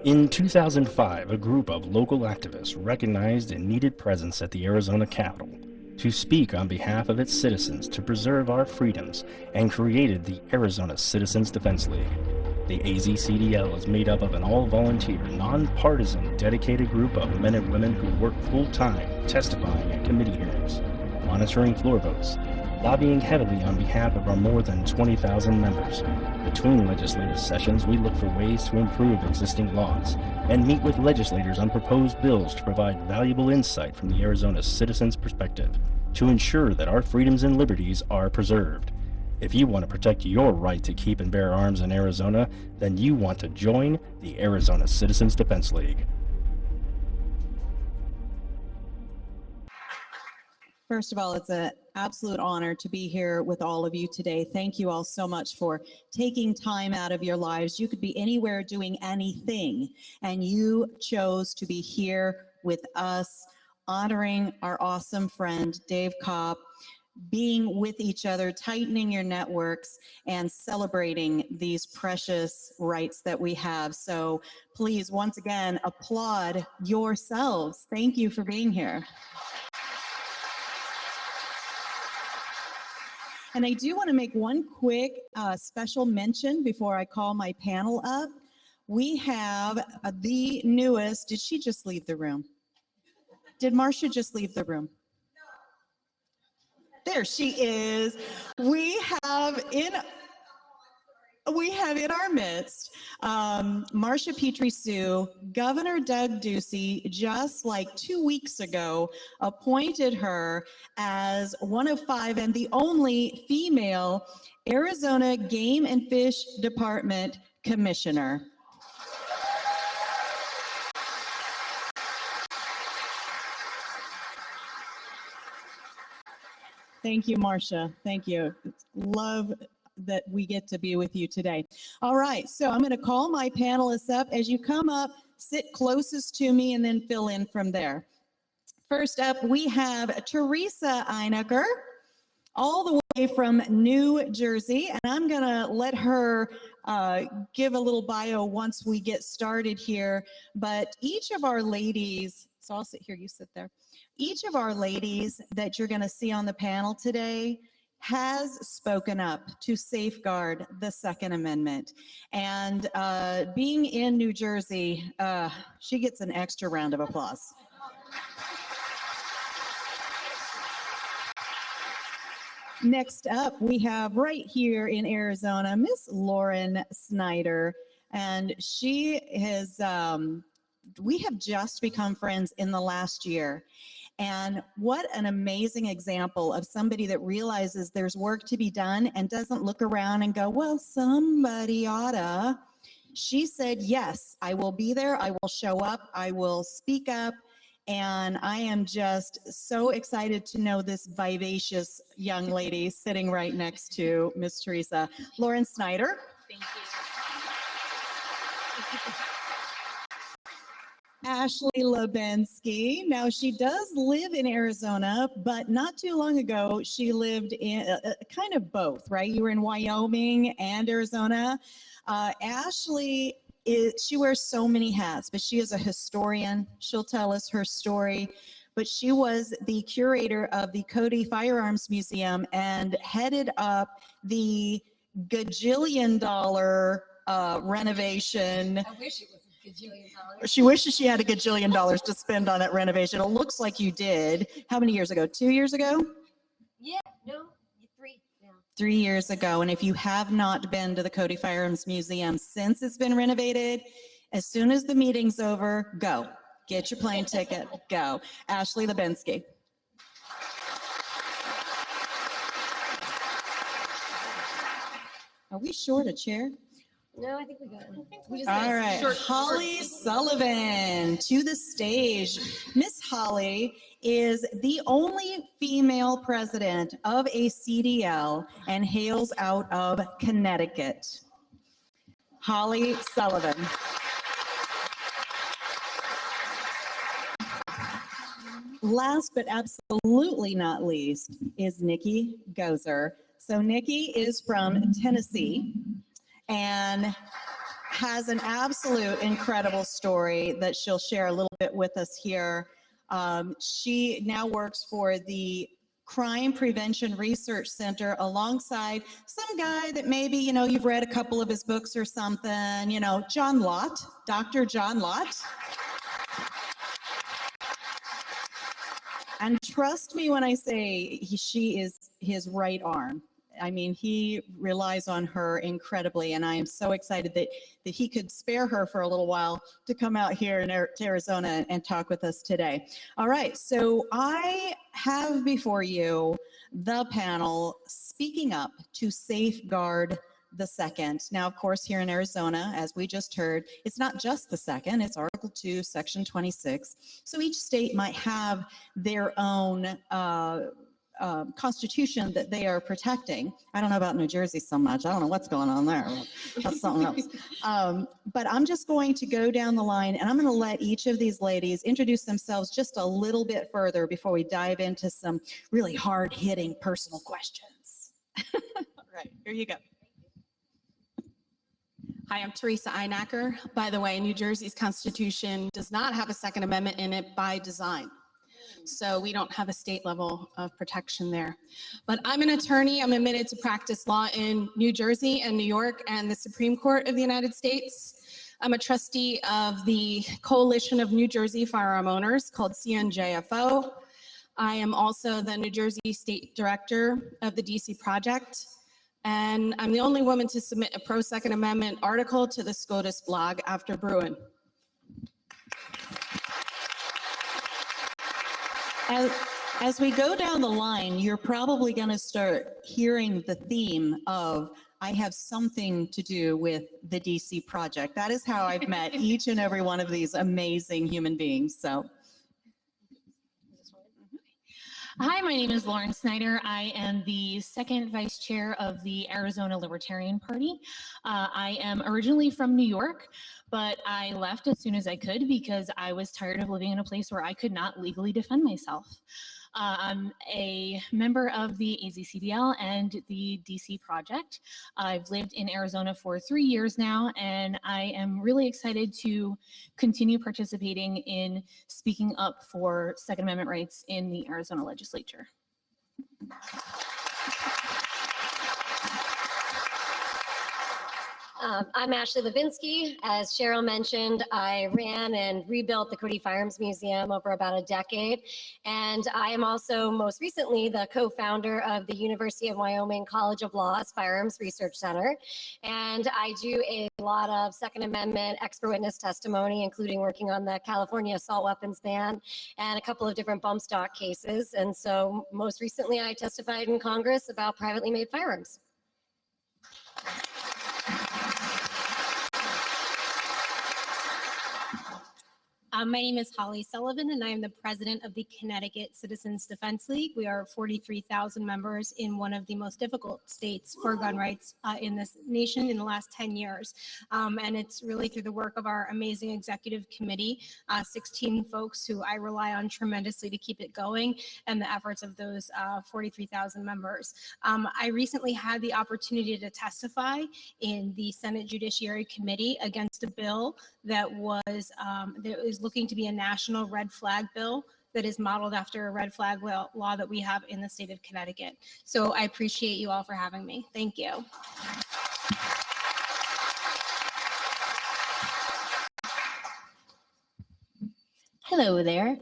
In 2005, a group of local activists recognized a needed presence at the Arizona Capitol to speak on behalf of its citizens to preserve our freedoms and created the Arizona Citizens Defense League. The AzCDL is made up of an all-volunteer, nonpartisan, dedicated group of men and women who work full-time testifying at committee hearings, monitoring floor votes, lobbying heavily on behalf of our more than 20,000 members. Between legislative sessions, we look for ways to improve existing laws and meet with legislators on proposed bills to provide valuable insight from the Arizona citizens' perspective to ensure that our freedoms and liberties are preserved. If you want to protect your right to keep and bear arms in Arizona, then you want to join the Arizona Citizens Defense League. First of all, it's an absolute honor to be here with all of you today. Thank you all so much for taking time out of your lives. You could be anywhere doing anything, and you chose to be here with us, honoring our awesome friend, Dave Kopp, being with each other, tightening your networks, and celebrating these precious rights that we have. So please, once again, applaud yourselves. Thank you for being here. And I do want to make one quick special mention before I call my panel up. We have the newest, did she just leave the room? Did Marcia just leave the room? There she is. We have in our midst Marcia Petrie-Sue. Governor Doug Ducey, just like 2 weeks ago, appointed her as one of 5 and the only female Arizona Game and Fish Department Commissioner. Thank you, Marcia. Thank you. Love that we get to be with you today. All right, so I'm going to call my panelists up. As you come up, sit closest to me and then fill in from there. First up, we have Teresa Einacher, all the way from New Jersey, and I'm going to let her give a little bio once we get started here. But each of our ladies, so I'll sit here, you sit there. Each of our ladies that you're going to see on the panel today has spoken up to safeguard the Second Amendment. And being in New Jersey, she gets an extra round of applause. Next up, we have right here in Arizona, Miss Lauren Snyder. And she has, we have just become friends in the last year. And what an amazing example of somebody that realizes there's work to be done and doesn't look around and go, well, somebody oughta. She said, yes, I will be there. I will show up. I will speak up. And I am just so excited to know this vivacious young lady sitting right next to Miss Teresa. Lauren Snyder. Thank you. Ashley Lebensky. Now, she does live in Arizona, but not too long ago, she lived in kind of both, right? You were in Wyoming and Arizona. Ashley, she wears so many hats, but she is a historian. She'll tell us her story. But she was the curator of the Cody Firearms Museum and headed up the gajillion-dollar renovation. I wish it was a gajillion dollars. She wishes she had a gajillion dollars to spend on that renovation. It looks like you did. How many years ago? 2 years ago? Yeah, no, 3 now. 3 years ago. And if you have not been to the Cody Firearms Museum since it's been renovated, as soon as the meeting's over, go. Get your plane ticket, go. Ashley Lebensky. Are we short a chair? No, I think we got it. We just All right, Holly Sullivan to the stage. Miss Holly is the only female president of AzCDL and hails out of Connecticut. Holly Sullivan. Last but absolutely not least is Nikki Gozer. So Nikki is from Tennessee. And has an absolute incredible story that she'll share a little bit with us here. She now works for the Crime Prevention Research Center alongside some guy that maybe, you've read a couple of his books or something, John Lott, Dr. John Lott. And trust me when I say she is his right arm. I mean, he relies on her incredibly, and I am so excited that he could spare her for a little while to come out here to Arizona and talk with us today. All right, so I have before you the panel speaking up to safeguard the second. Now, of course, here in Arizona, as we just heard, it's not just the second, it's Article 2, Section 26. So each state might have their own constitution that they are protecting. I don't know about New Jersey so much. I don't know what's going on there. That's something else. But I'm just going to go down the line, and I'm going to let each of these ladies introduce themselves just a little bit further before we dive into some really hard-hitting personal questions. All right, here you go. Hi, I'm Teresa Einacker. By the way, New Jersey's Constitution does not have a Second Amendment in it by design. So we don't have a state level of protection there. But I'm an attorney. I'm admitted to practice law in New Jersey and New York and the Supreme Court of the United States. I'm a trustee of the Coalition of New Jersey Firearm Owners called CNJFO. I am also the New Jersey State Director of the DC Project. And I'm the only woman to submit a pro-Second Amendment article to the SCOTUS blog after Bruin. As we go down the line, you're probably going to start hearing the theme of, I have something to do with the DC Project. That is how I've met each and every one of these amazing human beings. So. Hi, my name is Lauren Snyder. I am the second vice chair of the Arizona Libertarian Party. I am originally from New York, but I left as soon as I could because I was tired of living in a place where I could not legally defend myself. I'm a member of the AzCDL and the DC Project. I've lived in Arizona for 3 years now, and I am really excited to continue participating in speaking up for Second Amendment rights in the Arizona legislature. I'm Ashley Levinsky. As Cheryl mentioned, I ran and rebuilt the Cody Firearms Museum over about a decade. And I am also most recently the co-founder of the University of Wyoming College of Law's Firearms Research Center. And I do a lot of Second Amendment expert witness testimony, including working on the California assault weapons ban and a couple of different bump stock cases. And so most recently I testified in Congress about privately made firearms. My name is Holly Sullivan, and I am the president of the Connecticut Citizens Defense League. We are 43,000 members in one of the most difficult states for gun rights in this nation in the last 10 years. And it's really through the work of our amazing executive committee, 16 folks who I rely on tremendously to keep it going, and the efforts of those 43,000 members. I recently had the opportunity to testify in the Senate Judiciary Committee against a bill that was looking to be a national red flag bill that is modeled after a red flag law that we have in the state of Connecticut. So I appreciate you all for having me. Thank you. Hello there.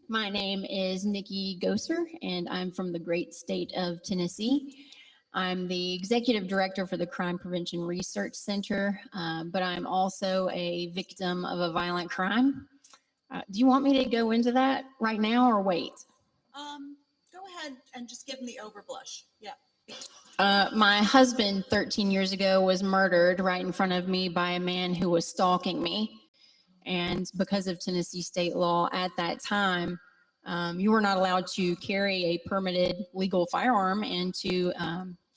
My name is Nikki Gosser, and I'm from the great state of Tennessee. I'm the executive director for the Crime Prevention Research Center, but I'm also a victim of a violent crime. Do you want me to go into that right now or wait? Go ahead and just give them the overblush. Yeah. My husband 13 years ago was murdered right in front of me by a man who was stalking me. And because of Tennessee state law at that time, you were not allowed to carry a permitted legal firearm into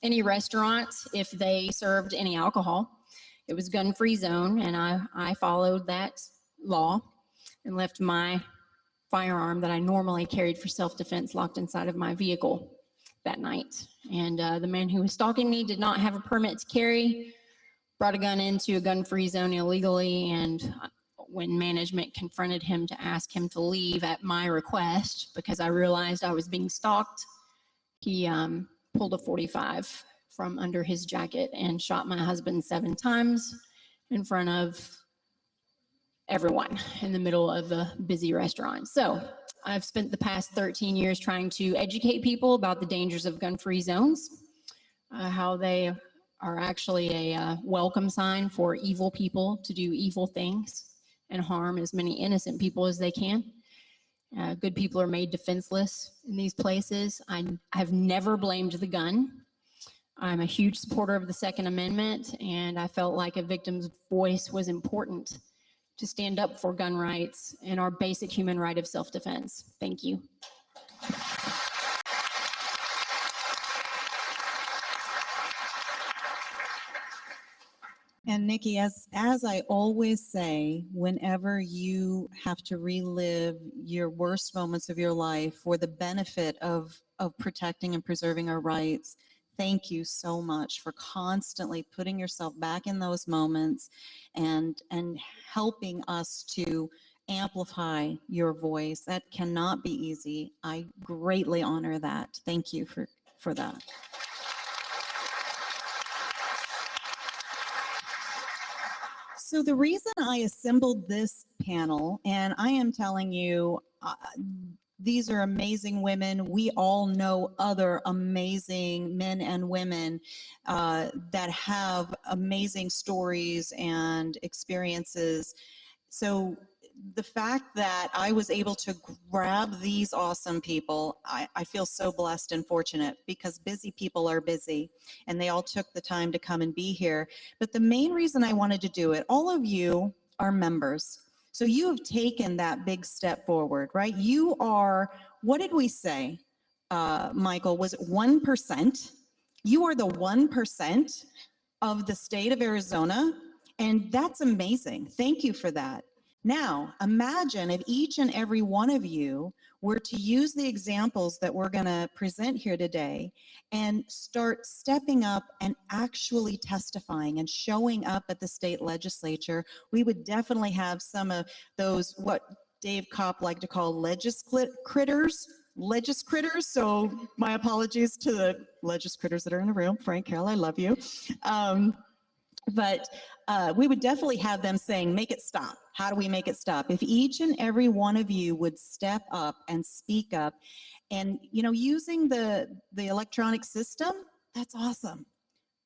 any restaurant if they served any alcohol. It was gun-free zone, and I followed that law and left my firearm that I normally carried for self-defense locked inside of my vehicle that night. And the man who was stalking me did not have a permit to carry, brought a gun into a gun-free zone illegally, and when management confronted him to ask him to leave at my request because I realized I was being stalked, he pulled a 45 from under his jacket and shot my husband 7 times in front of everyone in the middle of a busy restaurant. So I've spent the past 13 years trying to educate people about the dangers of gun-free zones, how they are actually a welcome sign for evil people to do evil things and harm as many innocent people as they can. Good people are made defenseless in these places. I've never blamed the gun. I'm a huge supporter of the Second Amendment, and I felt like a victim's voice was important to stand up for gun rights and our basic human right of self-defense. Thank you. And Nikki, as I always say, whenever you have to relive your worst moments of your life for the benefit of protecting and preserving our rights, thank you so much for constantly putting yourself back in those moments and helping us to amplify your voice. That cannot be easy. I greatly honor that. Thank you for that. So the reason I assembled this panel, and I am telling you, these are amazing women. We all know other amazing men and women that have amazing stories and experiences. So the fact that I was able to grab these awesome people, I feel so blessed and fortunate, because busy people are busy and they all took the time to come and be here. But the main reason I wanted to do it, all of you are members. So you have taken that big step forward, right? You are, what did we say, Michael, was it 1%? You are the 1% of the state of Arizona, and that's amazing. Thank you for that. Now, imagine if each and every one of you were to use the examples that we're going to present here today and start stepping up and actually testifying and showing up at the state legislature. We would definitely have some of those, what Dave Kopp liked to call legiscritters. So my apologies to the legiscritters that are in the room. Frank, Carol, I love you. But we would definitely have them saying, make it stop. How do we make it stop? If each and every one of you would step up and speak up, and, you know, using the electronic system, that's awesome.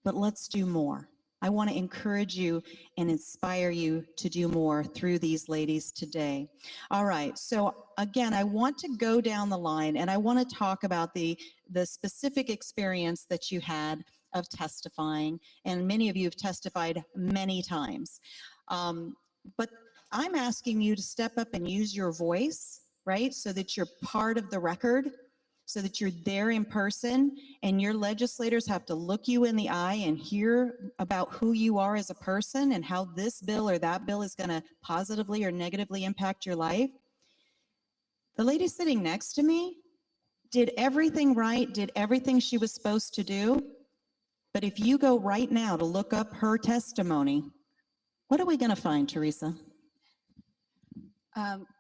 But let's do more. I want to encourage you and inspire you to do more through these ladies today. All right. So again, I want to go down the line, and I want to talk about the specific experience that you had of testifying, and many of you have testified many times. But I'm asking you to step up and use your voice, right? So that you're part of the record, so that you're there in person, and your legislators have to look you in the eye and hear about who you are as a person and how this bill or that bill is going to positively or negatively impact your life. The lady sitting next to me did everything right, did everything she was supposed to do. But if you go right now to look up her testimony, what are we going to find, Teresa?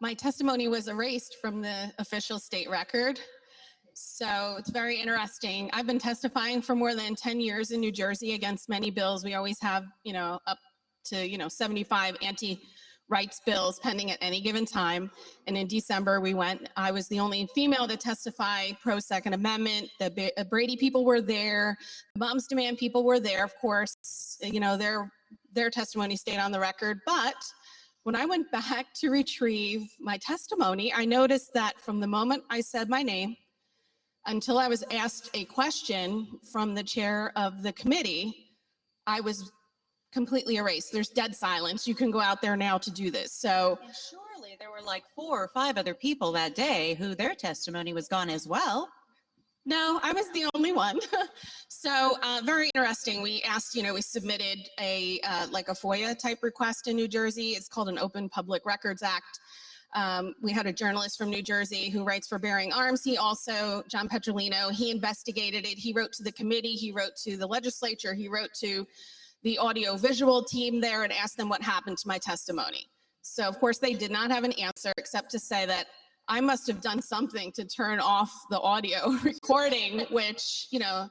My testimony was erased from the official state record. So it's very interesting. I've been testifying for more than 10 years in New Jersey against many bills. We always have, you know, up to, 75 anti-rights bills pending at any given time. And in December, I was the only female to testify pro Second Amendment. The Brady people were there. The Moms Demand people were there. Of course, you know, their testimony stayed on the record. But when I went back to retrieve my testimony, I noticed that from the moment I said my name until I was asked a question from the chair of the committee, I was completely erased. There's dead silence. You can go out there now to do this. So And surely there were like 4 or 5 other people that day who their testimony was gone as well. no, I was the only one. So very interesting. We asked, we submitted like a FOIA type request in New Jersey. It's called an Open Public Records Act. We had a journalist from New Jersey who writes for Bearing Arms. He also, John Petrolino, he investigated it. He wrote to the committee. He wrote to the legislature. He wrote to the audio visual team there and asked them what happened to my testimony. So of course they did not have an answer except to say that I must have done something to turn off the audio recording, which, you know,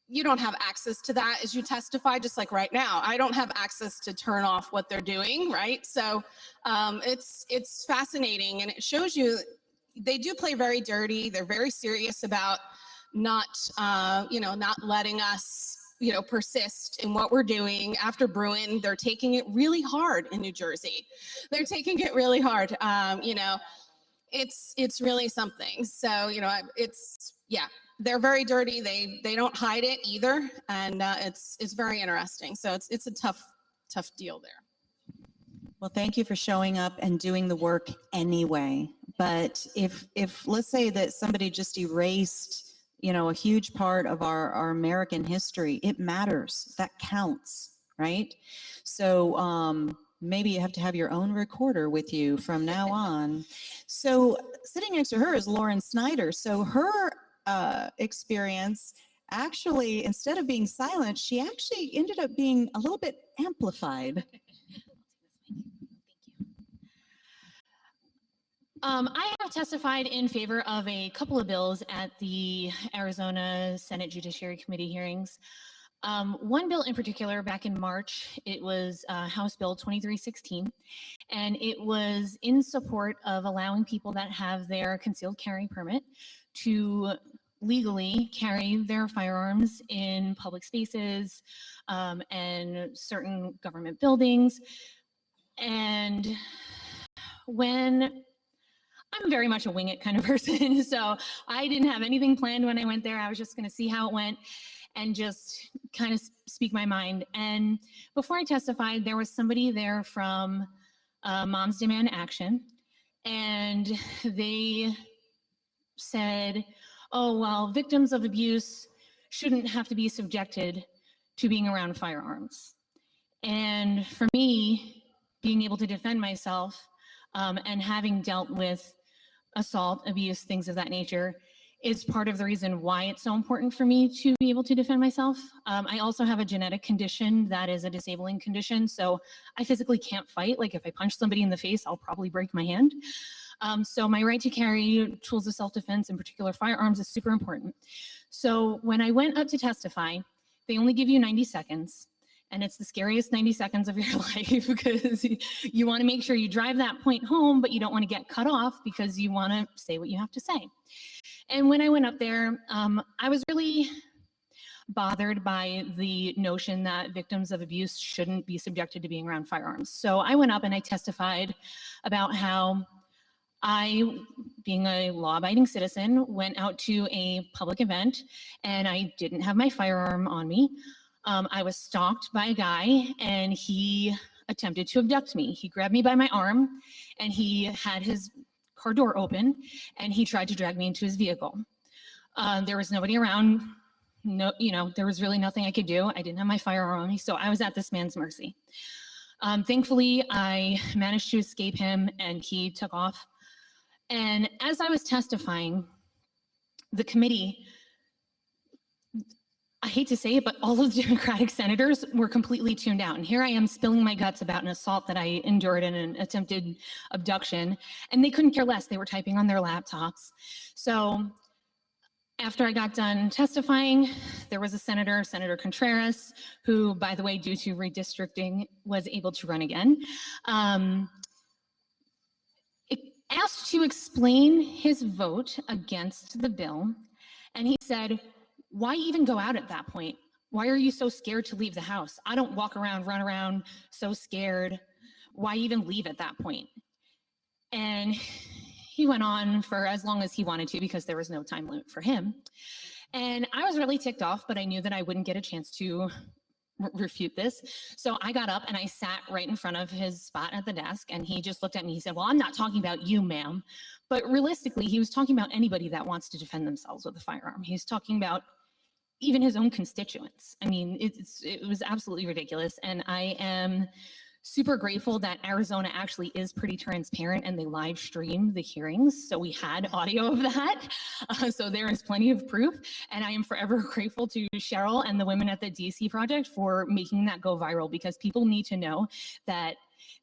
you don't have access to that as you testify, just like right now. I don't have access to turn off what they're doing, right? So it's fascinating, and it shows you they do play very dirty. They're very serious about not letting us, you know, persist in what we're doing. After Bruin, they're taking it really hard in New Jersey. They're taking it really hard. You know, it's really something. So, you know, yeah. They're very dirty. They don't hide it either, and it's very interesting. So it's a tough deal there. Well, thank you for showing up and doing the work anyway. But if let's say that somebody just erased, you know, a huge part of our American history, it matters. That counts, right? So maybe you have to have your own recorder with you from now on. So sitting next to her is Lauren Snyder. So her experience, actually, instead of being silent, she actually ended up being a little bit amplified. I have testified in favor of a couple of bills at the Arizona Senate Judiciary Committee hearings. One bill in particular, back in March, it was House Bill 2316, and it was in support of allowing people that have their concealed carry permit to legally carry their firearms in public spaces and certain government buildings. And when I'm very much a wing it kind of person, so I didn't have anything planned when I went there. I was just going to see how it went and just kind of speak my mind. And before I testified, there was somebody there from Moms Demand Action, and they said, oh, well, victims of abuse shouldn't have to be subjected to being around firearms. And for me, being able to defend myself and having dealt with assault, abuse, things of that nature is part of the reason why it's so important for me to be able to defend myself. I also have a genetic condition that is a disabling condition, so I physically can't fight. Like if I punch somebody in the face, I'll probably break my hand. So my right to carry tools of self-defense, in particular firearms, is super important. So when I went up to testify, they only give you 90 seconds. And it's the scariest 90 seconds of your life because you want to make sure you drive that point home, but you don't want to get cut off because you want to say what you have to say. And when I went up there, I was really bothered by the notion that victims of abuse shouldn't be subjected to being around firearms. So I went up and I testified about how I, being a law-abiding citizen, went out to a public event and I didn't have my firearm on me. I was stalked by a guy and he attempted to abduct me. He grabbed me by my arm and he had his car door open and he tried to drag me into his vehicle. There was nobody around. No, there was really nothing I could do. I didn't have my firearm on me, so I was at this man's mercy. Thankfully, I managed to escape him and he took off. And as I was testifying, the committee, I hate to say it, but all of the Democratic senators were completely tuned out. And here I am spilling my guts about an assault that I endured in an attempted abduction, and they couldn't care less. They were typing on their laptops. So after I got done testifying, there was a senator, Senator Contreras, who, by the way, due to redistricting, was able to run again. Asked to explain his vote against the bill, and he said, why even go out at that point? Why are you so scared to leave the house? I don't walk around, run around so scared. Why even leave at that point? And he went on for as long as he wanted to because there was no time limit for him. And I was really ticked off, but I knew that I wouldn't get a chance to refute this. So I got up and I sat right in front of his spot at the desk, and he just looked at me. He said, well, I'm not talking about you, ma'am. But realistically, he was talking about anybody that wants to defend themselves with a firearm. He's talking about even his own constituents. I mean, it was absolutely ridiculous. And I am super grateful that Arizona actually is pretty transparent and they live stream the hearings. So we had audio of that. So there is plenty of proof. And I am forever grateful to Cheryl and the women at the DC Project for making that go viral, because people need to know that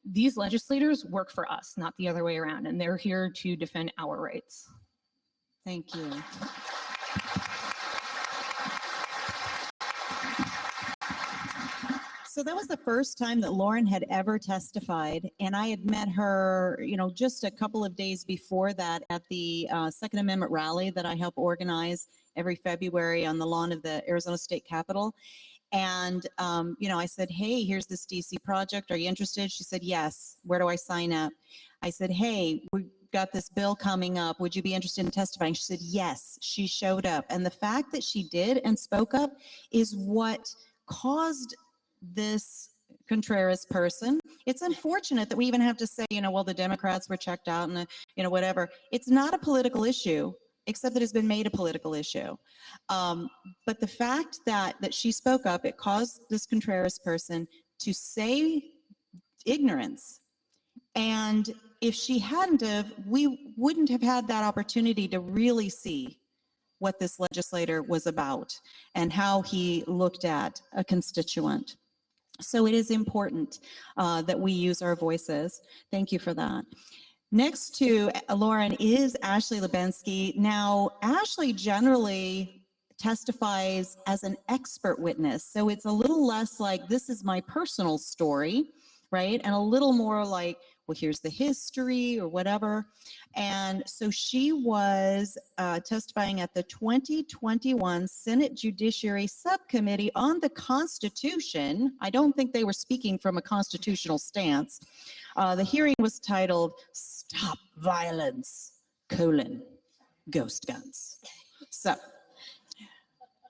these legislators work for us, not the other way around. And they're here to defend our rights. Thank you. So that was the first time that Lauren had ever testified, and I had met her, just a couple of days before that at the Second Amendment rally that I help organize every February on the lawn of the Arizona State Capitol. And, I said, hey, here's this DC project. Are you interested? She said, yes. Where do I sign up? I said, hey, we've got this bill coming up. Would you be interested in testifying? She said, yes. She showed up. And the fact that she did and spoke up is what caused this Contreras person. It's unfortunate that we even have to say, well, the Democrats were checked out and, whatever. It's not a political issue, except that it's been made a political issue. But the fact that she spoke up, it caused this Contreras person to say ignorance. And if she hadn't have, we wouldn't have had that opportunity to really see what this legislator was about and how he looked at a constituent. So it is important that we use our voices. Thank you for that. Next to Lauren is Ashley Lubenski. Now, Ashley generally testifies as an expert witness. So it's a little less like, this is my personal story, right? And a little more like, well, here's the history or whatever. And so she was testifying at the 2021 Senate Judiciary Subcommittee on the Constitution. I don't think they were speaking from a constitutional stance. The hearing was titled, Stop Violence, Ghost Guns. So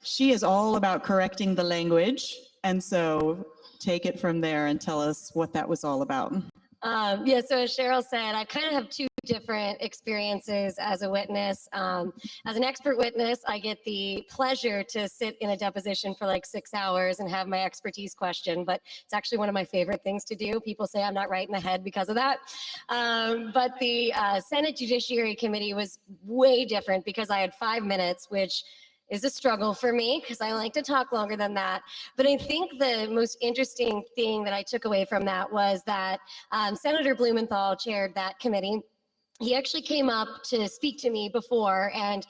she is all about correcting the language. And so take it from there and tell us what that was all about. So as Cheryl said, I kind of have two different experiences as a witness. As an expert witness, I get the pleasure to sit in a deposition for like 6 hours and have my expertise questioned, but it's actually one of my favorite things to do. People say I'm not right in the head because of that. But the Senate Judiciary Committee was way different because I had 5 minutes, which is a struggle for me because I like to talk longer than that. But I think the most interesting thing that I took away from that was that Senator Blumenthal chaired that committee. He actually came up to speak to me before, and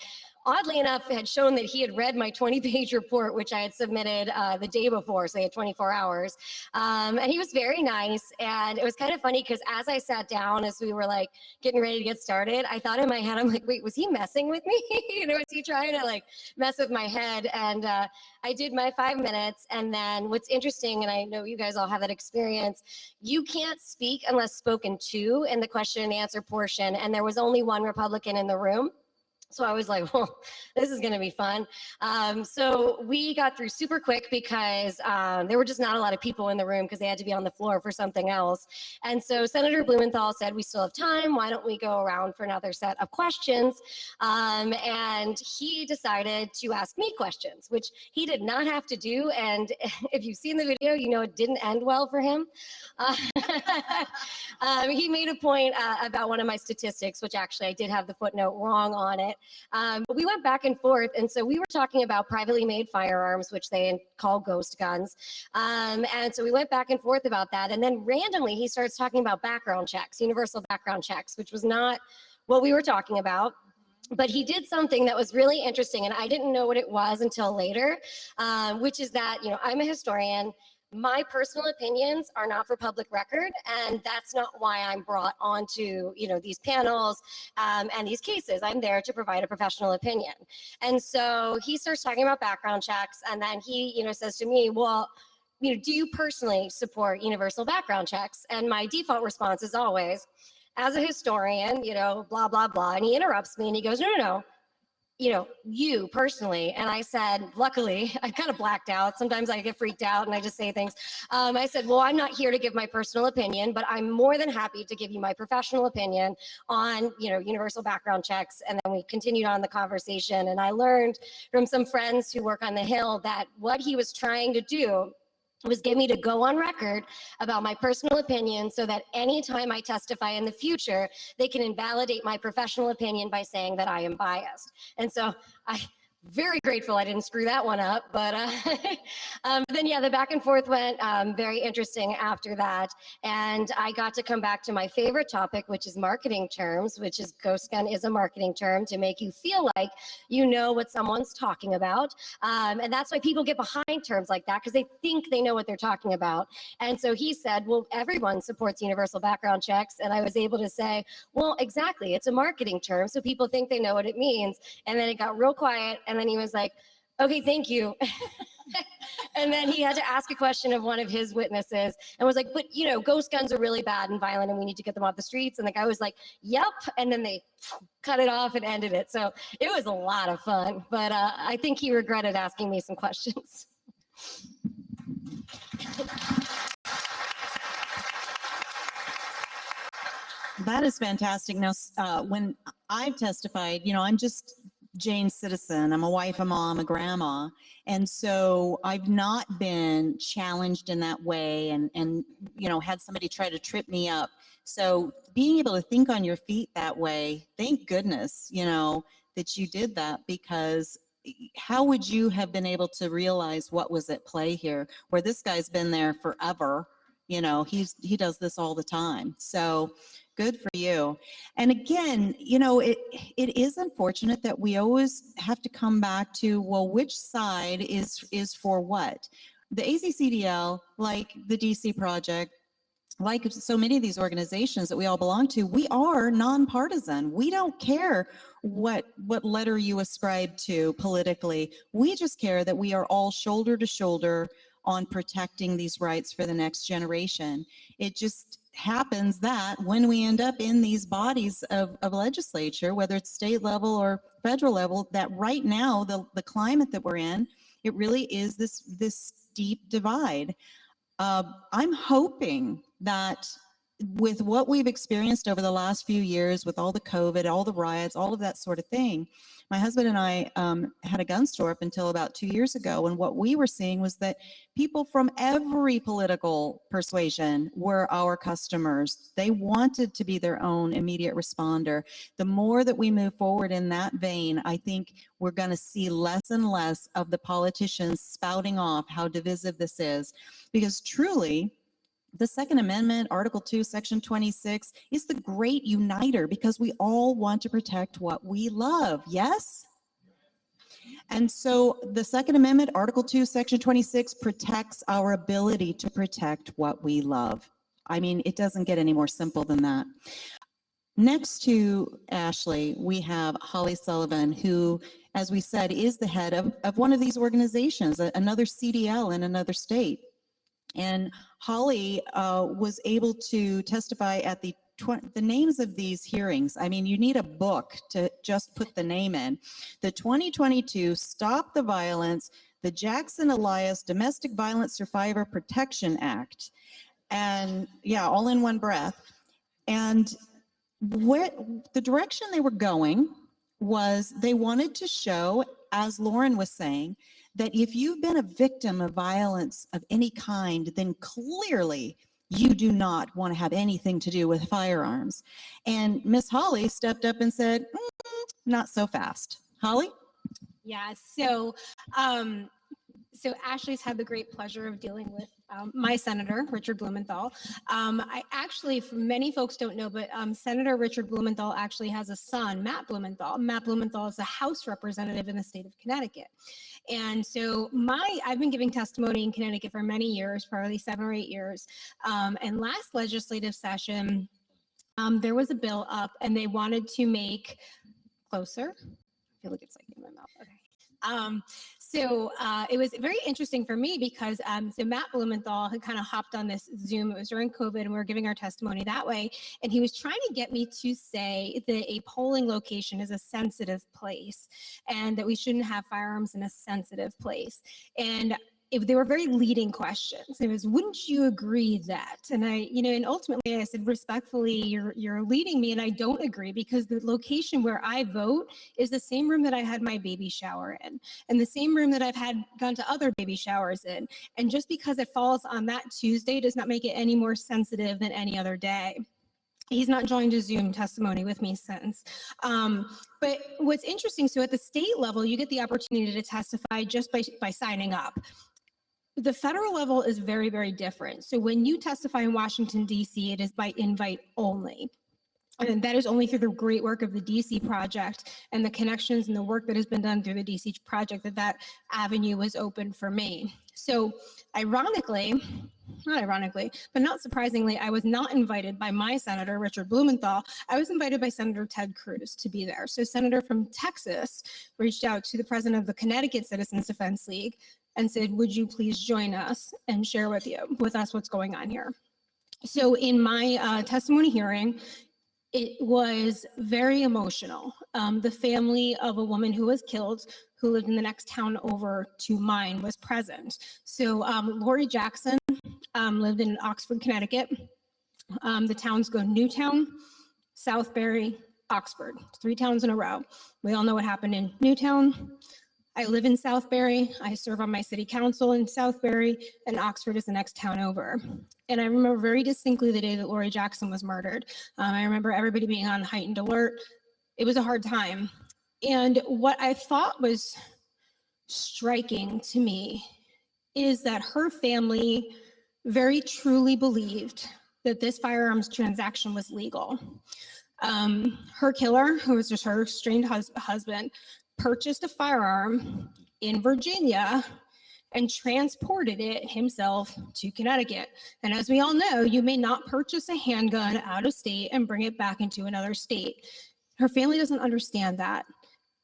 oddly enough, had shown that he had read my 20-page report, which I had submitted the day before, so they had 24 hours. And he was very nice. And it was kind of funny because as I sat down, as we were like getting ready to get started, I thought in my head, I'm like, wait, was he messing with me? Was he trying to like mess with my head? And I did my 5 minutes. And then what's interesting, and I know you guys all have that experience, you can't speak unless spoken to in the question and answer portion. And there was only one Republican in the room. So I was like, well, this is going to be fun. So we got through super quick because there were just not a lot of people in the room because they had to be on the floor for something else. And so Senator Blumenthal said, we still have time. Why don't we go around for another set of questions? And he decided to ask me questions, which he did not have to do. And if you've seen the video, you know it didn't end well for him. He made a point about one of my statistics, which actually I did have the footnote wrong on it. But we went back and forth, and so we were talking about privately made firearms, which they call ghost guns. And so we went back and forth about that, and then randomly he starts talking about background checks, universal background checks, which was not what we were talking about. But he did something that was really interesting, and I didn't know what it was until later, which is that, I'm a historian. My personal opinions are not for public record, and that's not why I'm brought onto, these panels and these cases. I'm there to provide a professional opinion. And so he starts talking about background checks, and then he, says to me, well, do you personally support universal background checks? And my default response is always, as a historian, blah, blah, blah. And he interrupts me and he goes, no. You personally. And I said, luckily, I kind of blacked out. Sometimes I get freaked out and I just say things. I said, well, I'm not here to give my personal opinion, but I'm more than happy to give you my professional opinion on, universal background checks. And then we continued on the conversation. And I learned from some friends who work on the Hill that what he was trying to do was get me to go on record about my personal opinion so that anytime I testify in the future, they can invalidate my professional opinion by saying that I am biased. And so I very grateful I didn't screw that one up, but then yeah, the back and forth went very interesting after that. And I got to come back to my favorite topic, which is marketing terms, which is ghost gun is a marketing term to make you feel like you know what someone's talking about. And that's why people get behind terms like that, because they think they know what they're talking about. And so he said, well, everyone supports universal background checks. And I was able to say, well, exactly, it's a marketing term, so people think they know what it means. And then it got real quiet. And then he was like, okay, thank you. And then he had to ask a question of one of his witnesses and was like, but you know, ghost guns are really bad and violent and we need to get them off the streets. And the guy was like, yep. And then they cut it off and ended it. So it was a lot of fun, but I think he regretted asking me some questions. That is fantastic. Now, when I've testified, you know, I'm just Jane's citizen. I'm a wife, a mom, a grandma. And so I've not been challenged in that way and you know, had somebody try to trip me up. So being able to think on your feet that way, thank goodness, you know, that you did that, because how would you have been able to realize what was at play here, where this guy's been there forever? You know, he does this all the time. So good for you. And again, you know, it is unfortunate that we always have to come back to, well, which side is for what? The AzCDL, like the DC Project, like so many of these organizations that we all belong to, we are nonpartisan. We don't care what letter you ascribe to politically. We just care that we are all shoulder to shoulder on protecting these rights for the next generation. It just happens that when we end up in these bodies of legislature, whether it's state level or federal level, that right now, the climate that we're in, it really is this deep divide. I'm hoping that with what we've experienced over the last few years, with all the COVID, all the riots, all of that sort of thing, my husband and I had a gun store up until about 2 years ago, and what we were seeing was that people from every political persuasion were our customers. They wanted to be their own immediate responder. The more that we move forward in that vein, I think we're going to see less and less of the politicians spouting off how divisive this is, because truly, the Second Amendment, Article 2, Section 26, is the great uniter, because we all want to protect what we love, yes? And so the Second Amendment, Article 2, Section 26, protects our ability to protect what we love. I mean, it doesn't get any more simple than that. Next to Ashley, we have Holly Sullivan, who, as we said, is the head of one of these organizations, another CDL in another state. And Holly was able to testify at the names of these hearings. I mean, you need a book to just put the name in. The 2022 Stop the Violence, the Jackson Elias Domestic Violence Survivor Protection Act. And yeah, all in one breath. And what the direction they were going was, they wanted to show, as Lauren was saying, that if you've been a victim of violence of any kind, then clearly you do not want to have anything to do with firearms. And Miss Holly stepped up and said, not so fast. Holly? Yeah, so Ashley's had the great pleasure of dealing with my senator, Richard Blumenthal. I actually, many folks don't know, but Senator Richard Blumenthal actually has a son, Matt Blumenthal. Matt Blumenthal is a House representative in the state of Connecticut. And so I've been giving testimony in Connecticut for many years, probably 7 or 8 years. And last legislative session, there was a bill up and they wanted to make closer. I feel like it's like in my mouth. Okay. So it was very interesting for me because so Matt Blumenthal had kind of hopped on this Zoom. It was during COVID and we were giving our testimony that way. And he was trying to get me to say that a polling location is a sensitive place and that we shouldn't have firearms in a sensitive place. And they were very leading questions. It was, wouldn't you agree that? And and ultimately I said, respectfully, you're leading me, and I don't agree, because the location where I vote is the same room that I had my baby shower in, and the same room that I've gone to other baby showers in. And just because it falls on that Tuesday does not make it any more sensitive than any other day. He's not joined a Zoom testimony with me since. But what's interesting, so at the state level, you get the opportunity to testify just by signing up. The federal level is very, very different. So when you testify in Washington, D.C., it is by invite only. And that is only through the great work of the DC project and the connections and the work that has been done through the DC project that avenue was open for me. So ironically, not ironically, but not surprisingly, I was not invited by my senator, Richard Blumenthal. I was invited by Senator Ted Cruz to be there. So Senator from Texas reached out to the president of the Connecticut Citizens Defense League and said, would you please join us and share with us what's going on here? So in my testimony hearing, it was very emotional. The family of a woman who was killed, who lived in the next town over to mine, was present. So Lori Jackson lived in Oxford, Connecticut. The towns go Newtown, Southbury, Oxford, 3 towns in a row. We all know what happened in Newtown. I live in Southbury. I serve on my city council in Southbury, and Oxford is the next town over. And I remember very distinctly the day that Lori Jackson was murdered. I remember everybody being on heightened alert. It was a hard time. And what I thought was striking to me is that her family very truly believed that this firearms transaction was legal. Her killer, who was just her estranged husband, purchased a firearm in Virginia and transported it himself to Connecticut. And as we all know, you may not purchase a handgun out of state and bring it back into another state. Her family doesn't understand that.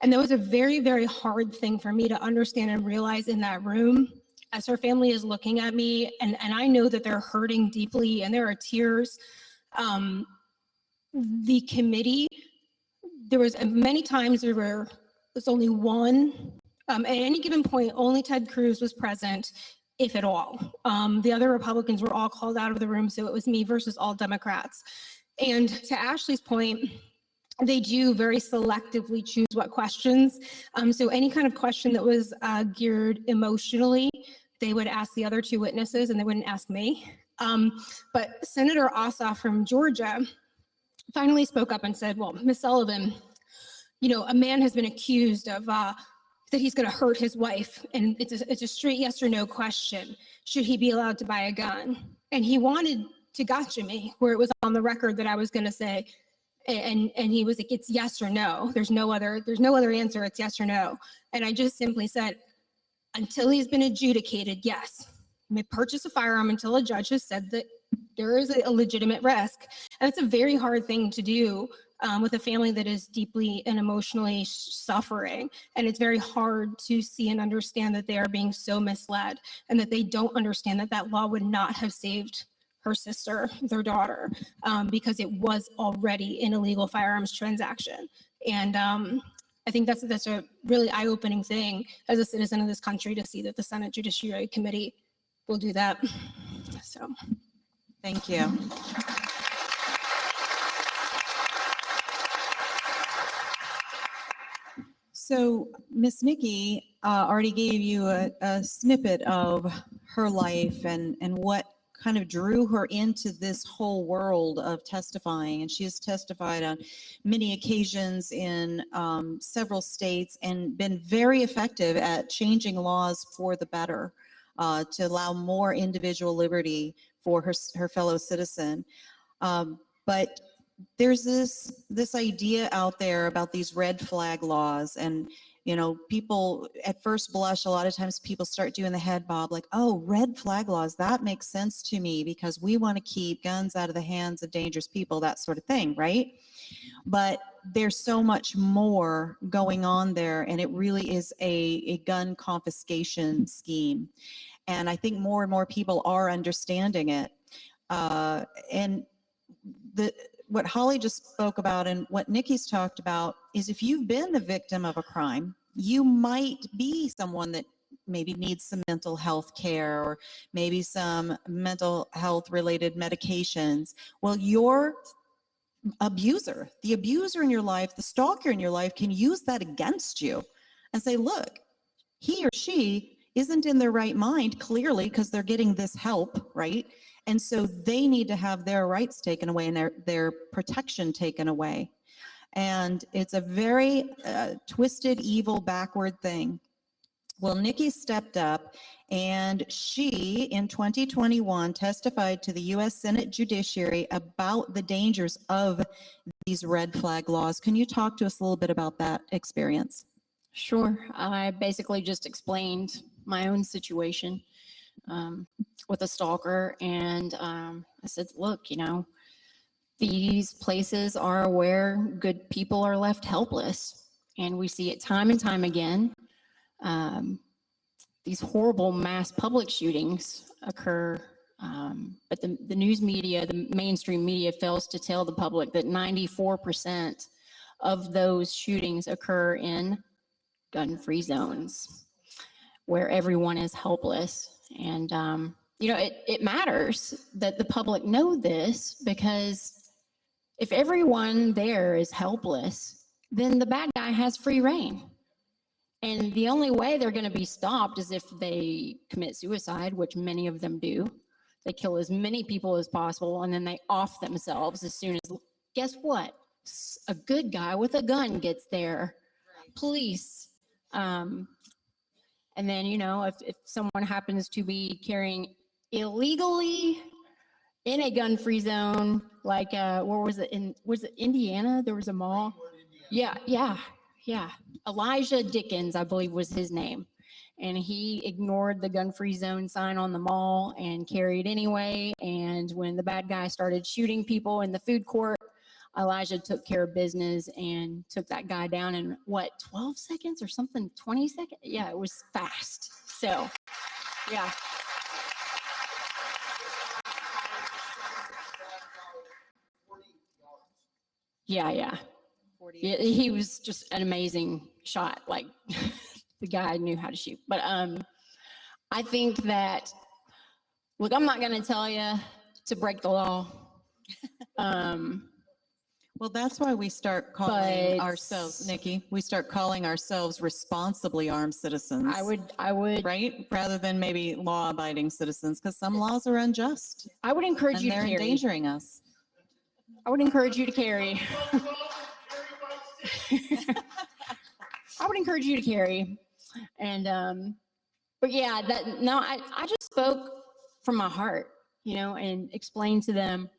And that was a very, very hard thing for me to understand and realize in that room as her family is looking at me. And I know that they're hurting deeply and there are tears. The committee, there was many times there's only one. At any given point, only Ted Cruz was present, if at all. The other Republicans were all called out of the room, so it was me versus all Democrats. And to Ashley's point, they do very selectively choose what questions. So any kind of question that was geared emotionally, they would ask the other 2 witnesses and they wouldn't ask me. But Senator Ossoff from Georgia finally spoke up and said, well, Ms. Sullivan, a man has been accused of that he's going to hurt his wife, and it's a straight yes or no question. Should he be allowed to buy a gun? And he wanted to gotcha me, where it was on the record that I was going to say, and he was like, it's yes or no. There's no other answer. It's yes or no. And I just simply said, until he's been adjudicated, yes. You may purchase a firearm until a judge has said that there is a legitimate risk. And it's a very hard thing to do with a family that is deeply and emotionally suffering. And it's very hard to see and understand that they are being so misled and that they don't understand that that law would not have saved her sister, their daughter, because it was already an illegal firearms transaction. And I think that's a really eye-opening thing as a citizen of this country to see that the Senate Judiciary Committee will do that. So, thank you. So Miss Nikki already gave you a snippet of her life and what kind of drew her into this whole world of testifying. And she has testified on many occasions in several states and been very effective at changing laws for the better to allow more individual liberty for her fellow citizen. But there's this idea out there about these red flag laws, and people at first blush. A lot of times people start doing the head bob like, oh, red flag laws, that makes sense to me because we want to keep guns out of the hands of dangerous people, that sort of thing, right? But there's so much more going on there, and it really is a gun confiscation scheme. And I think more and more people are understanding it. And what Holly just spoke about and what Nikki's talked about is if you've been the victim of a crime, you might be someone that maybe needs some mental health care or maybe some mental health related medications. Well, your abuser, the abuser in your life, the stalker in your life can use that against you and say, look, he or she isn't in their right mind, clearly, because they're getting this help, right? And so they need to have their rights taken away and their protection taken away. And it's a very twisted, evil, backward thing. Well, Nikki stepped up, and she, in 2021, testified to the U.S. Senate Judiciary about the dangers of these red flag laws. Can you talk to us a little bit about that experience? Sure. I basically just explained my own situation with a stalker. And I said, look, you know, these places are where good people are left helpless. And we see it time and time again. These horrible mass public shootings occur, but the news media, the mainstream media, fails to tell the public that 94% of those shootings occur in gun-free zones where everyone is helpless. And, you know, it matters that the public know this, because if everyone there is helpless, then the bad guy has free reign. And the only way they're going to be stopped is if they commit suicide, which many of them do. They kill as many people as possible, and then they off themselves as soon as, guess what? A good guy with a gun gets there. Police. And then, you know, if someone happens to be carrying illegally in a gun-free zone, like, where was it? Was it Indiana? There was a mall. Yeah. Elijah Dickens, I believe, was his name. And he ignored the gun-free zone sign on the mall and carried anyway. And when the bad guy started shooting people in the food court, Elijah took care of business and took that guy down in, what, 12 seconds or something, 20 seconds? Yeah, it was fast. So, yeah. Yeah. He was just an amazing shot. Like, the guy knew how to shoot. But I think that, look, I'm not going to tell you to break the law. Well, that's why we start calling ourselves, Nikki, we start calling ourselves responsibly armed citizens. I would, right? Rather than maybe law-abiding citizens, because some laws are unjust. I would encourage and you to they're carry. endangering us. I would encourage you to carry. I would encourage you to carry. And, but yeah, I just spoke from my heart, you know, and explained to them,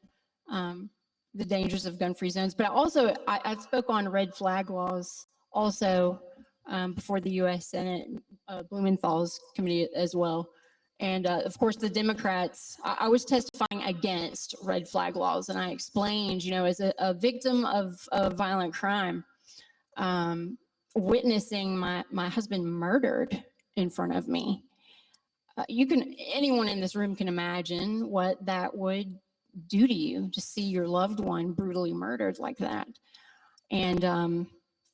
the dangers of gun-free zones. But also, I spoke on red flag laws also before the U.S. Senate, Blumenthal's committee as well. And of course, the Democrats, I was testifying against red flag laws. And I explained, you know, as a victim of violent crime, witnessing my husband murdered in front of me. Anyone in this room can imagine what that would do to you, to see your loved one brutally murdered like that. And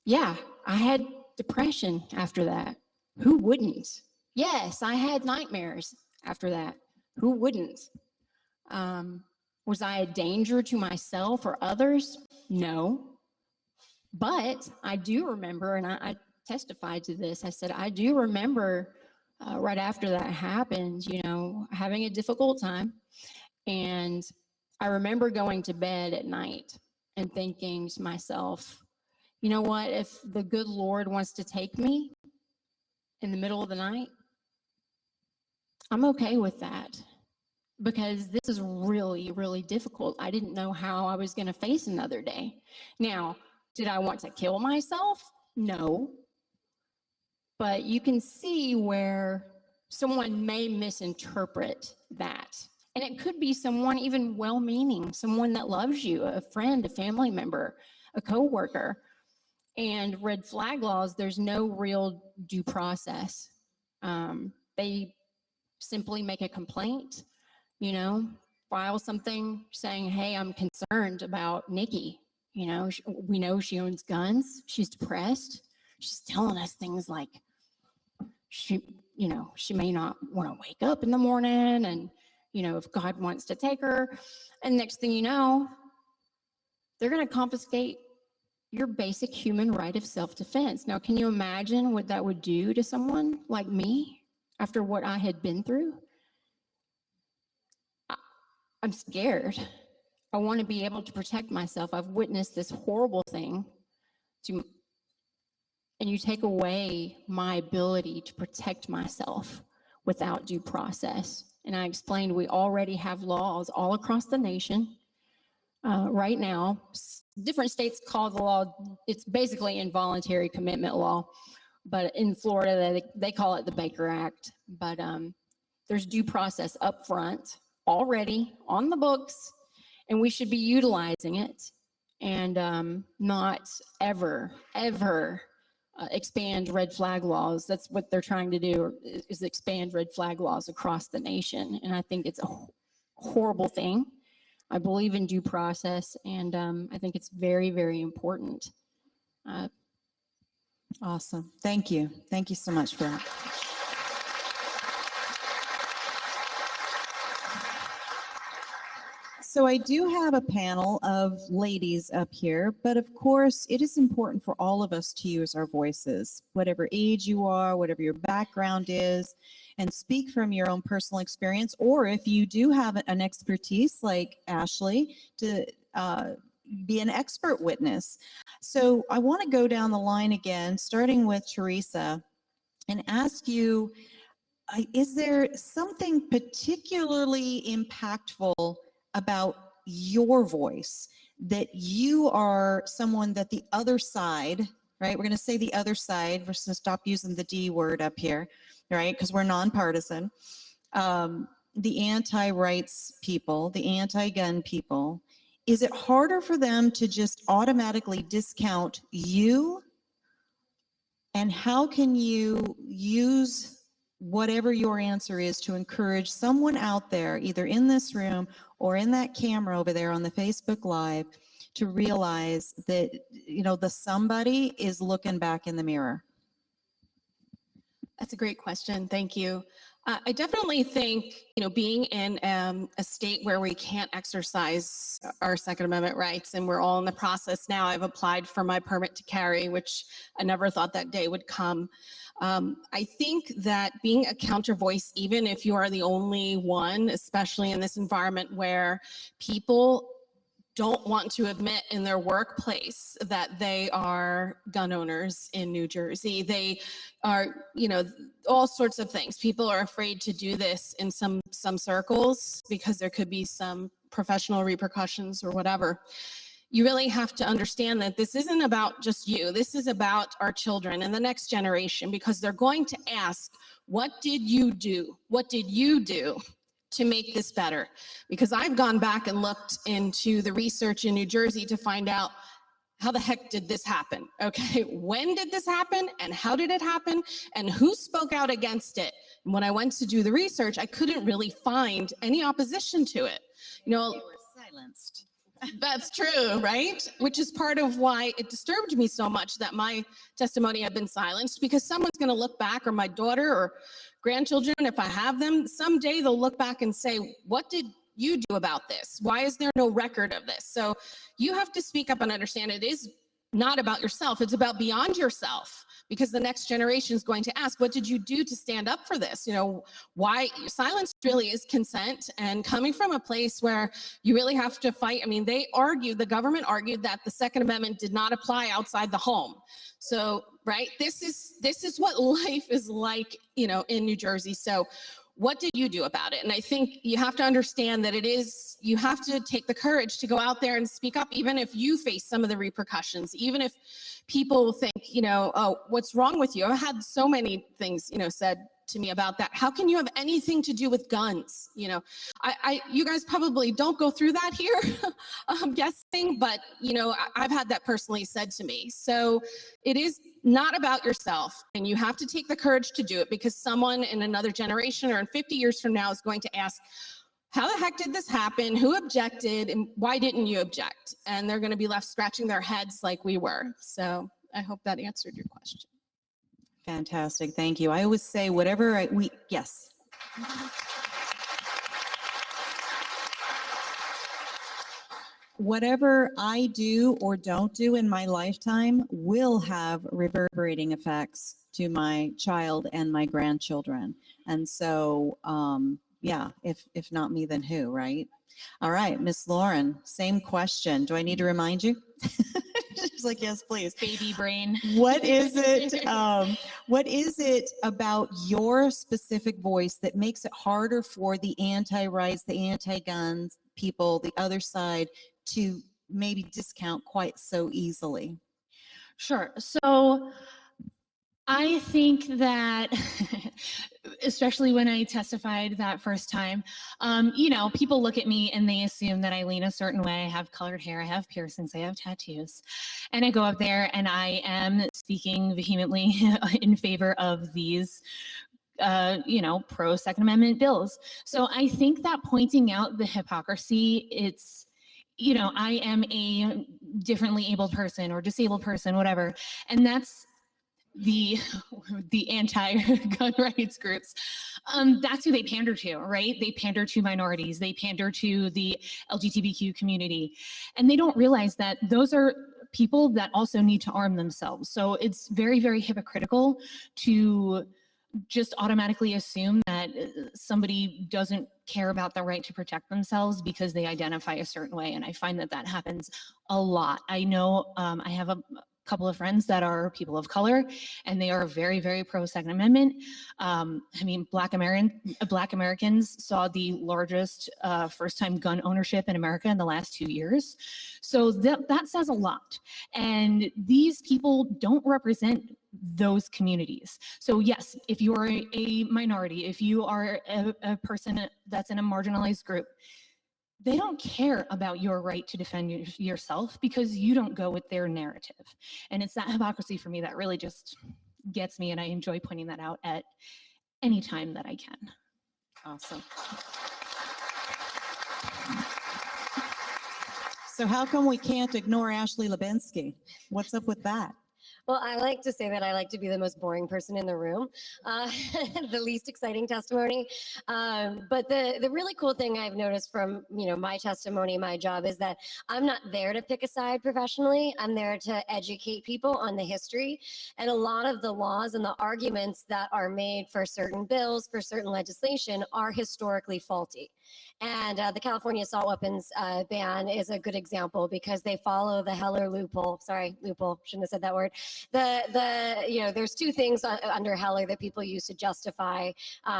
yeah, I had depression after that. Who wouldn't? Yes, I had nightmares after that. Who wouldn't? Was I a danger to myself or others? No. But I do remember, and I testified to this, I said, I do remember right after that happened, you know, having a difficult time. And I remember going to bed at night and thinking to myself, you know what, if the good Lord wants to take me in the middle of the night, I'm okay with that, because this is really, really difficult. I didn't know how I was going to face another day. Now, did I want to kill myself? No. But you can see where someone may misinterpret that. And it could be someone even well-meaning, someone that loves you, a friend, a family member, a coworker. And red flag laws, there's no real due process. They simply make a complaint, you know, file something saying, hey, I'm concerned about Nikki. You know, we know she owns guns. She's depressed. She's telling us things like, she may not want to wake up in the morning, and, if God wants to take her, and next thing you know, they're going to confiscate your basic human right of self-defense. Now, can you imagine what that would do to someone like me after what I had been through? I'm scared. I want to be able to protect myself. I've witnessed this horrible thing, and you take away my ability to protect myself without due process. And I explained we already have laws all across the nation. Right now, different states call the law, it's basically involuntary commitment law, but in Florida, they call it the Baker Act. But there's due process up front, already on the books, and we should be utilizing it, and not ever expand red flag laws. That's what they're trying to do, is expand red flag laws across the nation. And I think it's a horrible thing. I believe in due process, and I think it's very, very important. Awesome. Thank you. Thank you so much for that. So I do have a panel of ladies up here, but of course it is important for all of us to use our voices, whatever age you are, whatever your background is, and speak from your own personal experience, or if you do have an expertise like Ashley, to be an expert witness. So I want to go down the line again, starting with Teresa, and ask you, is there something particularly impactful about your voice, that you are someone that the other side, right? We're going to say the other side, we're going to stop using the D word up here, right? Because we're nonpartisan. The anti-rights people, the anti-gun people, is it harder for them to just automatically discount you? And how can you use whatever your answer is to encourage someone out there, either in this room or in that camera over there on the Facebook Live, to realize that, the somebody is looking back in the mirror? That's a great question. Thank you. I definitely think, being in a state where we can't exercise our Second Amendment rights, and we're all in the process now. I've applied for my permit to carry, which I never thought that day would come. I think that being a counter voice, even if you are the only one, especially in this environment where people don't want to admit in their workplace that they are gun owners in New Jersey. They are, all sorts of things. People are afraid to do this in some circles because there could be some professional repercussions or whatever. You really have to understand that this isn't about just you. This is about our children and the next generation, because they're going to ask, what did you do? What did you do to make this better? Because I've gone back and looked into the research in New Jersey to find out, how the heck did this happen? Okay, when did this happen, and how did it happen, and who spoke out against it? And when I went to do the research, I couldn't really find any opposition to it. They were silenced. That's true, right? Which is part of why it disturbed me so much that my testimony had been silenced, because someone's going to look back, or my daughter or grandchildren, if I have them, someday they'll look back and say, what did you do about this? Why is there no record of this? So you have to speak up and understand it is not about yourself. It's about beyond yourself, because the next generation is going to ask, what did you do to stand up for this? Why silence really is consent, and coming from a place where you really have to fight. I mean, the government argued that the Second Amendment did not apply outside the home. So, right, this is what life is like, in New Jersey. So what did you do about it? And I think you have to understand that you have to take the courage to go out there and speak up, even if you face some of the repercussions, even if people think, oh, what's wrong with you? I've had so many things, said to me about that. How can you have anything to do with guns? You guys probably don't go through that here, I'm guessing, but, I've had that personally said to me. So it is not about yourself, and you have to take the courage to do it, because someone in another generation or in 50 years from now is going to ask, how the heck did this happen? Who objected? And why didn't you object? And they're going to be left scratching their heads like we were. So I hope that answered your question. Fantastic. Thank you. I always say yes. Whatever I do or don't do in my lifetime will have reverberating effects to my child and my grandchildren. And so, yeah, if not me, then who, right? All right, Miss Lauren, same question. Do I need to remind you? She's like, yes, please. Baby brain. What is it? What is it about your specific voice that makes it harder for the anti-rights, the anti-guns people, the other side, to maybe discount quite so easily? Sure. So I think that, especially when I testified that first time, people look at me and they assume that I lean a certain way. I have colored hair, I have piercings, I have tattoos. And I go up there and I am speaking vehemently in favor of these pro Second Amendment bills. So I think that pointing out the hypocrisy, I am a differently abled person or disabled person, whatever. And that's the anti-gun rights groups. That's who they pander to, right? They pander to minorities. They pander to the LGBTQ community. And they don't realize that those are people that also need to arm themselves. So it's very, very hypocritical to just automatically assume that somebody doesn't care about the right to protect themselves because they identify a certain way. And I find that that happens a lot. I know I have a couple of friends that are people of color, and they are very, very pro Second Amendment. Black Americans saw the largest first-time gun ownership in America in the last 2 years. So that says a lot. And these people don't represent those communities. So yes, if you are a minority, if you are a person that's in a marginalized group, they don't care about your right to defend yourself because you don't go with their narrative. And it's that hypocrisy for me that really just gets me, and I enjoy pointing that out at any time that I can. Awesome. So how come we can't ignore Ashley Lubinsky? What's up with that? Well, I like to say that I like to be the most boring person in the room, the least exciting testimony. But the really cool thing I've noticed from my testimony, my job, is that I'm not there to pick a side professionally. I'm there to educate people on the history. And a lot of the laws and the arguments that are made for certain bills, for certain legislation, are historically faulty. And the California assault weapons ban is a good example because they follow the Heller loophole. Sorry, loophole, shouldn't have said that word. There's two things under Heller that people use to justify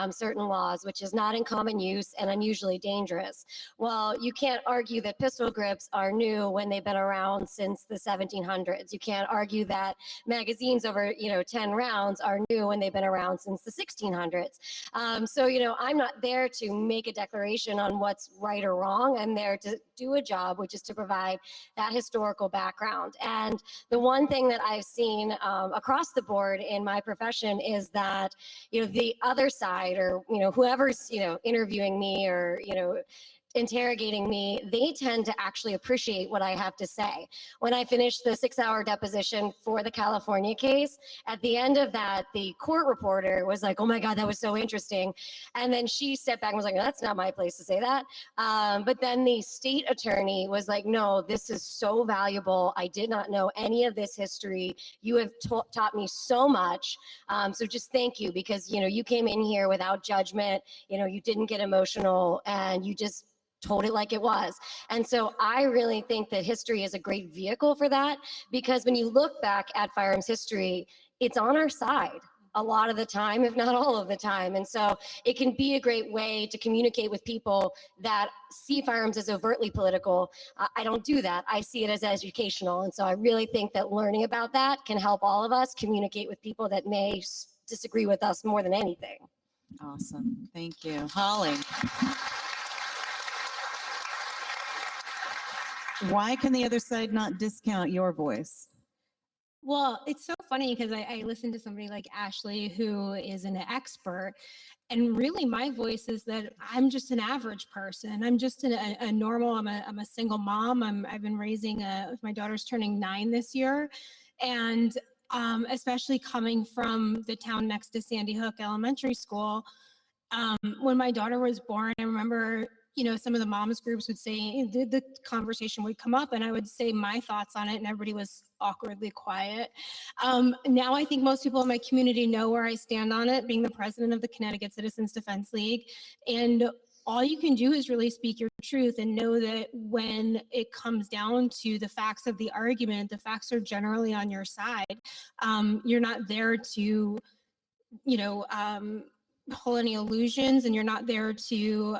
certain laws, which is not in common use and unusually dangerous. Well, you can't argue that pistol grips are new when they've been around since the 1700s. You can't argue that magazines over 10 rounds are new when they've been around since the 1600s. I'm not there to make a declaration on what's right or wrong. I'm there to do a job, which is to provide that historical background. And the one thing that I've seen across the board in my profession is that, the other side, or, whoever's, interviewing me or, interrogating me, they tend to actually appreciate what I have to say. When I finished the 6-hour deposition for the California case, at the end of that, the court reporter was like, "Oh my God, that was so interesting." And then she stepped back and was like, "No, that's not my place to say that." But then the state attorney was like, "No, this is so valuable. I did not know any of this history. You have taught me so much. So just thank you, because, you came in here without judgment. You didn't get emotional, and you just told it like it was." And so I really think that history is a great vehicle for that, because when you look back at firearms history, it's on our side a lot of the time, if not all of the time. And so it can be a great way to communicate with people that see firearms as overtly political. I don't do that. I see it as educational. And so I really think that learning about that can help all of us communicate with people that may disagree with us more than anything. Awesome. Thank you. Holly. Why can the other side not discount your voice? Well, it's so funny because I listened to somebody like Ashley, who is an expert, and really my voice is that I'm just an average person. I'm just a normal, I'm a single mom. I've been raising my daughter's turning 9 this year. And especially coming from the town next to Sandy Hook Elementary School. When my daughter was born, I remember, some of the moms groups would say, the conversation would come up and I would say my thoughts on it and everybody was awkwardly quiet. Now I think most people in my community know where I stand on it, being the president of the Connecticut Citizens Defense League. And all you can do is really speak your truth and know that when it comes down to the facts of the argument, the facts are generally on your side. You're not there to, pull any illusions, and you're not there to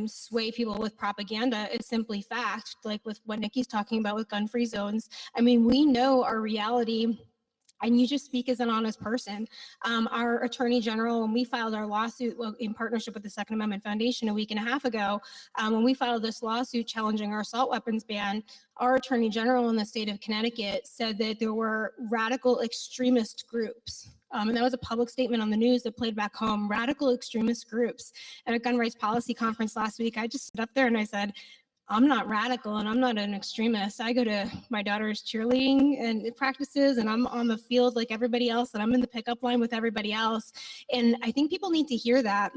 sway people with propaganda. It's simply fact, like with what Nikki's talking about with gun-free zones. I mean, we know our reality, and you just speak as an honest person. Our Attorney General, when we filed our lawsuit in partnership with the Second Amendment Foundation a week and a half ago, when we filed this lawsuit challenging our assault weapons ban, our Attorney General in the state of Connecticut said that there were radical extremist groups. And that was a public statement on the news that played back home, radical extremist groups. At a gun rights policy conference last week, I just stood up there and I said, I'm not radical and I'm not an extremist. I go to my daughter's cheerleading and practices and I'm on the field like everybody else and I'm in the pickup line with everybody else. And I think people need to hear that.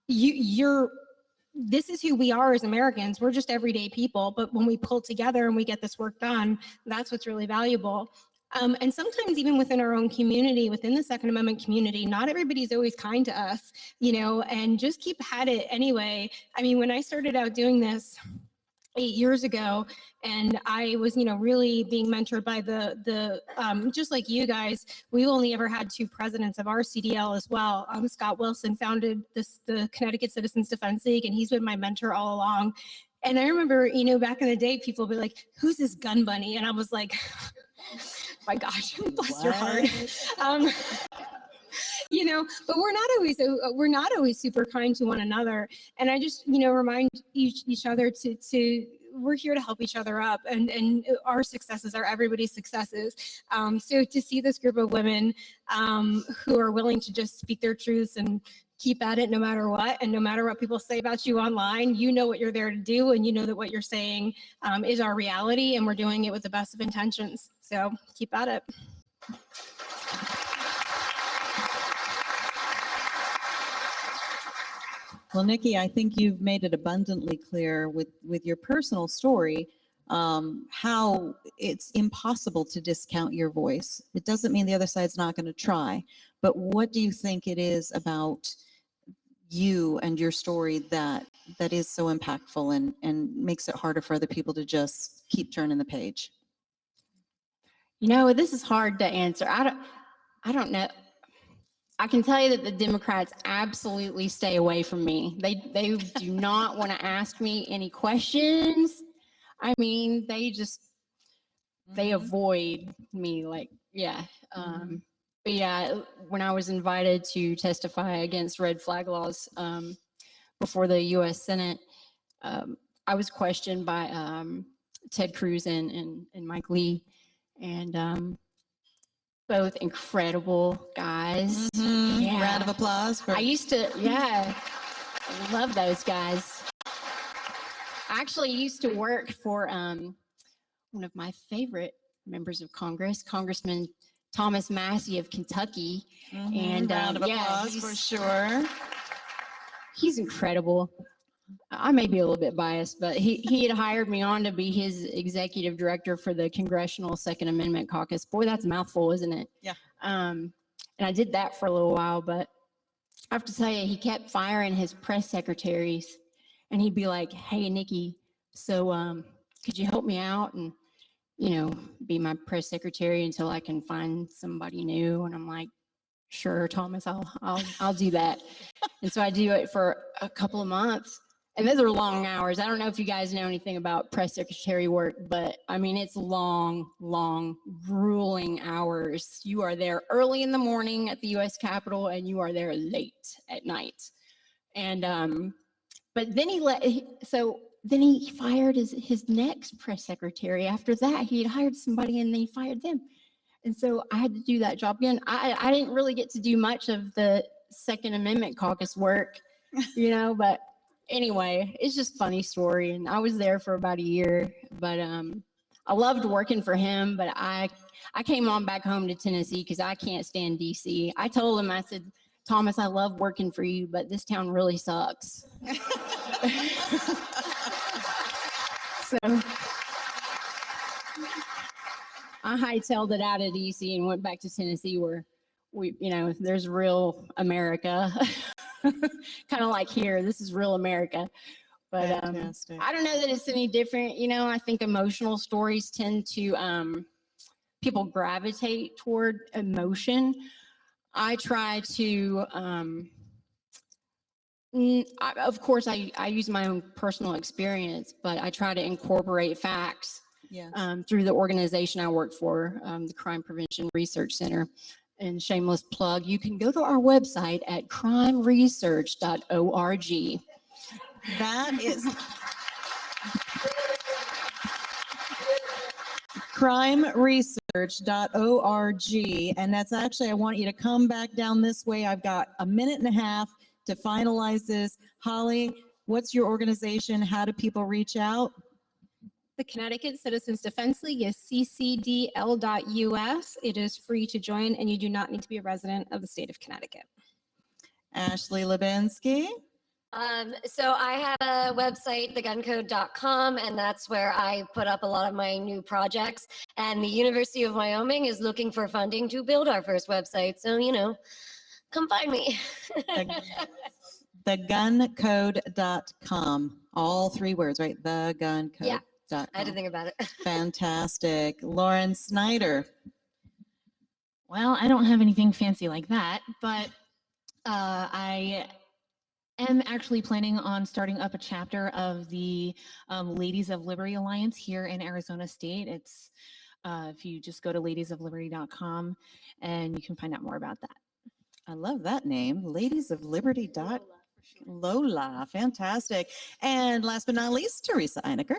This is who we are as Americans. We're just everyday people, but when we pull together and we get this work done, that's what's really valuable. And sometimes even within our own community, within the Second Amendment community, not everybody's always kind to us, and just keep at it anyway. I mean, when I started out doing this 8 years ago, and I was, really being mentored by the just like you guys, we only ever had 2 presidents of AzCDL as well. Scott Wilson founded the Connecticut Citizens Defense League, and he's been my mentor all along. And I remember, back in the day, people would be like, who's this gun bunny? And I was like, my gosh, bless your heart. But we're not always super kind to one another. And I just, remind each other to we're here to help each other up, and our successes are everybody's successes. So to see this group of women who are willing to just speak their truths and keep at it no matter what, and no matter what people say about you online, you know what you're there to do, and you know that what you're saying is our reality, and we're doing it with the best of intentions. So keep at it. Well, Nikki, I think you've made it abundantly clear with your personal story how it's impossible to discount your voice. It doesn't mean the other side's not going to try, but what do you think it is about you and your story that is so impactful and makes it harder for other people to just keep turning the page? This is hard to answer. I don't know. I can tell you that the Democrats absolutely stay away from me. They do not want to ask me any questions. I mean, they avoid me, like, yeah. But yeah, when I was invited to testify against red flag laws before the U.S. Senate, I was questioned by Ted Cruz and Mike Lee, and both incredible guys. Yeah. Round of applause for. I love those guys. I actually used to work for one of my favorite members of Congress, Congressman Thomas Massey of Kentucky. And round of applause for sure. He's incredible. I may be a little bit biased, but he had hired me on to be his executive director for the Congressional Second Amendment Caucus. Boy, that's a mouthful, isn't it? Yeah. And I did that for a little while, but I have to tell you, he kept firing his press secretaries, and he'd be like, "Hey, Nikki, so could you help me out and be my press secretary until I can find somebody new?" And I'm like, "Sure, Thomas, I'll do that." And so I do it for a couple of months. And those are long hours. I don't know if you guys know anything about press secretary work, but I mean, it's long, grueling hours. You are there early in the morning at the U.S. Capitol, and you are there late at night. And but then he fired his next press secretary. After that, he had hired somebody, and then he fired them. And so I had to do that job again. I didn't really get to do much of the Second Amendment caucus work, but anyway, it's just a funny story. And I was there for about a year, but I loved working for him, but I I came on back home to Tennessee because I can't stand DC. I told him, I said, Thomas, I love working for you, but this town really sucks. So I hightailed it out of DC and went back to Tennessee where there's real America. Kind of like here, this is real America. But Fantastic. I don't know that it's any different. I think emotional stories tend to, people gravitate toward emotion. I try to, of course, I use my own personal experience, but I try to incorporate facts Yes. through the organization I work for, the Crime Prevention Research Center. And shameless plug, you can go to our website at crimeresearch.org. That is crimeresearch.org. And that's actually, I want you to come back down this way. I've got a minute and a half to finalize this. Holly, what's your organization? How do people reach out? The Connecticut Citizens Defense League is ccdl.us. It is free to join, and you do not need to be a resident of the state of Connecticut. Ashley Lubinsky. So I have a website, theguncode.com, and that's where I put up a lot of my new projects. And the University of Wyoming is looking for funding to build our first website. So, come find me. Theguncode.com. All three words, right? Theguncode.com. Yeah. I had to think about it. Fantastic. Lauren Snyder. Well, I don't have anything fancy like that, but I am actually planning on starting up a chapter of the Ladies of Liberty Alliance here in Arizona State. It's if you just go to ladiesofliberty.com and you can find out more about that. I love that name. Ladies of Liberty. Lola. Fantastic. And last but not least, Teresa Einiger.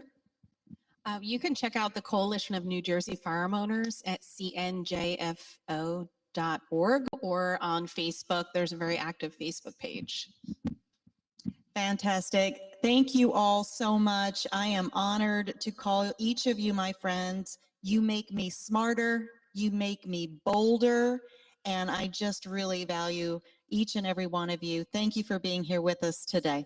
You can check out the Coalition of New Jersey Firearm Owners at cnjfo.org or on Facebook. There's a very active Facebook page. Fantastic. Thank you all so much. I am honored to call each of you my friends. You make me smarter. You make me bolder. And I just really value each and every one of you. Thank you for being here with us today.